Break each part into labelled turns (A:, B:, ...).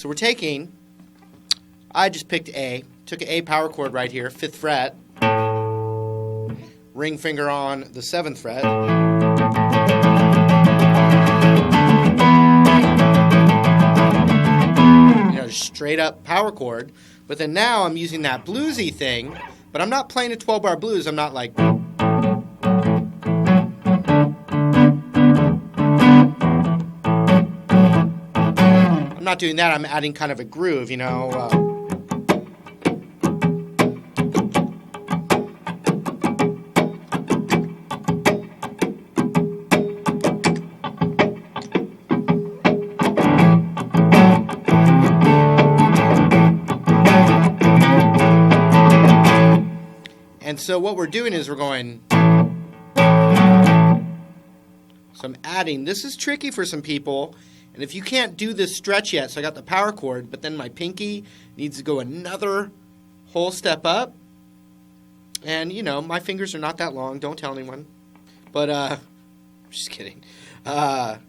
A: So we're taking, I just picked A, took an A power chord right here, 5th fret, ring finger on the 7th fret, straight up power chord. But then now I'm using that bluesy thing, but I'm not playing a 12-bar blues. I'm not like, I'm not doing that. I'm adding kind of a groove, you know. And so what we're doing is we're going, so I'm adding, this is tricky for some people, and if you can't do this stretch yet, so I got the power chord, but then my pinky needs to go another whole step up, and you know, my fingers are not that long, don't tell anyone, but just kidding. If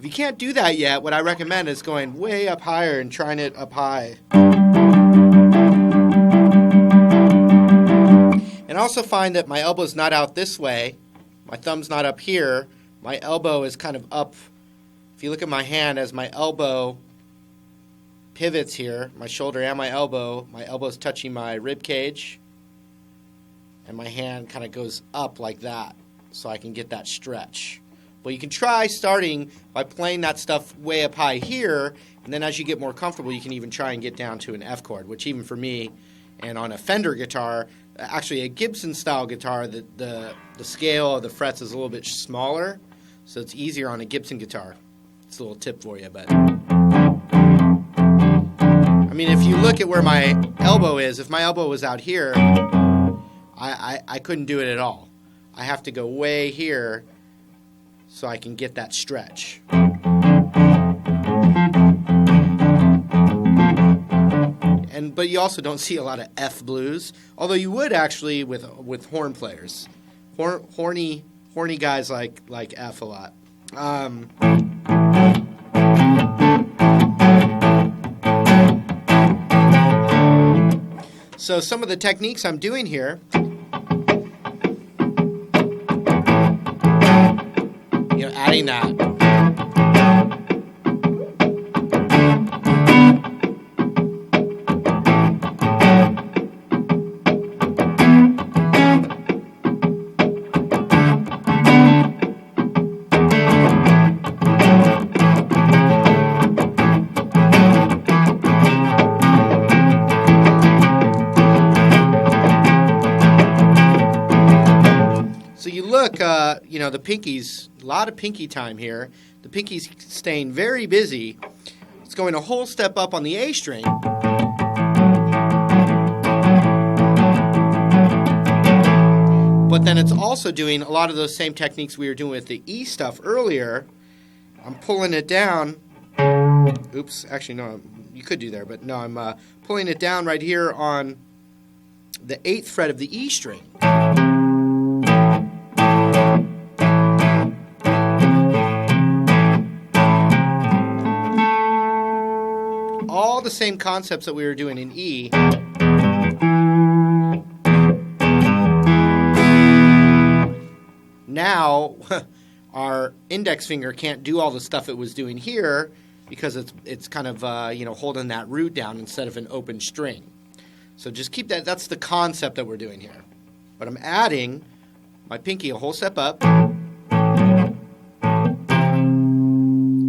A: you can't do that yet, what I recommend is going way up higher and trying it up high. And also find that my elbow's not out this way, my thumb's not up here, my elbow is kind of up. If you look at my hand, as my elbow pivots here, my shoulder and my elbow's touching my rib cage, and my hand kind of goes up like that, so I can get that stretch. But you can try starting by playing that stuff way up high here, and then as you get more comfortable, you can even try and get down to an F chord, which even for me, and on a Fender guitar, actually a Gibson-style guitar, the scale of the frets is a little bit smaller, so it's easier on a Gibson guitar. It's a little tip for you, but I mean, if you look at where my elbow is, if my elbow was out here, I couldn't do it at all. I have to go way here so I can get that stretch. But you also don't see a lot of F blues, although you would actually with horn players. Horny guys like F a lot. So some of the techniques I'm doing here, you know, adding that. So you look, you know, the pinky's, a lot of pinky time here. The pinky's staying very busy. It's going a whole step up on the A string. But then it's also doing a lot of those same techniques we were doing with the E stuff earlier. I'm pulling it down. Oops, actually no, you could do there, but no, I'm pulling it down right here on the 8th fret of the E string. All the same concepts that we were doing in E. Now, our index finger can't do all the stuff it was doing here because it's kind of you know, holding that root down instead of an open string. So just keep that. That's the concept that we're doing here. But I'm adding my pinky a whole step up.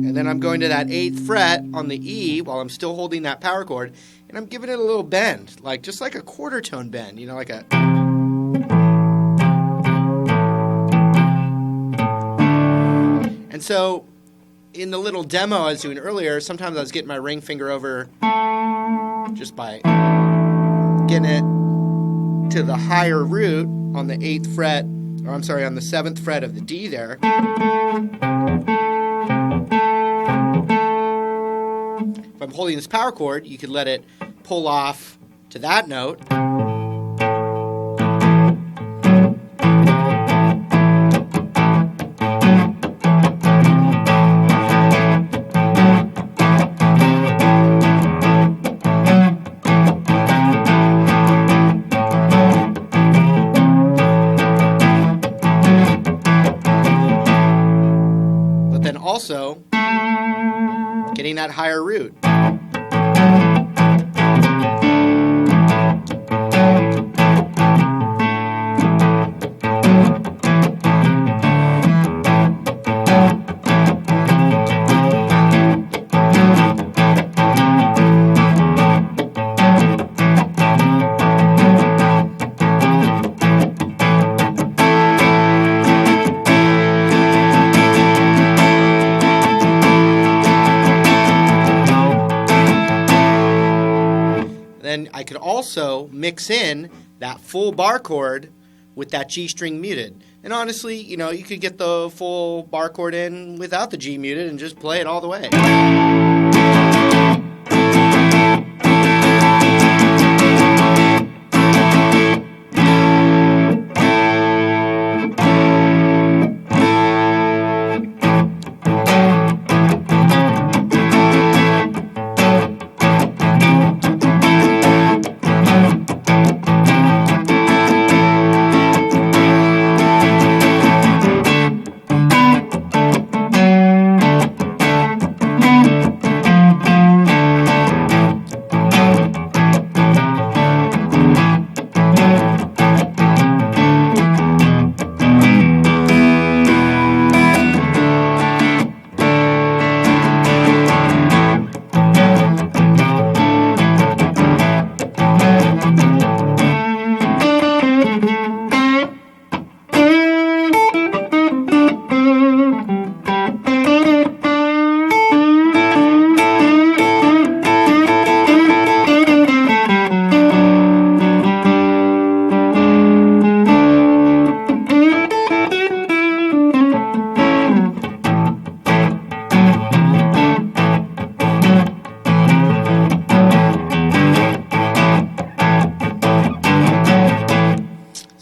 A: And then I'm going to that 8th fret on the E while I'm still holding that power chord, and I'm giving it a little bend, like just like a quarter tone bend, you know, like a. And so in the little demo I was doing earlier, sometimes I was getting my ring finger over just by getting it to the higher root on the 8th fret, or I'm sorry, on the 7th fret of the D there. If I'm holding this power chord, you could let it pull off to that note. that higher root. Then I could also mix in that full bar chord with that G string muted. And honestly, you know, you could get the full bar chord in without the G muted and just play it all the way.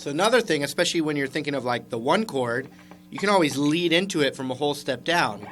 A: So another thing, especially when you're thinking of like the one chord, you can always lead into it from a whole step down.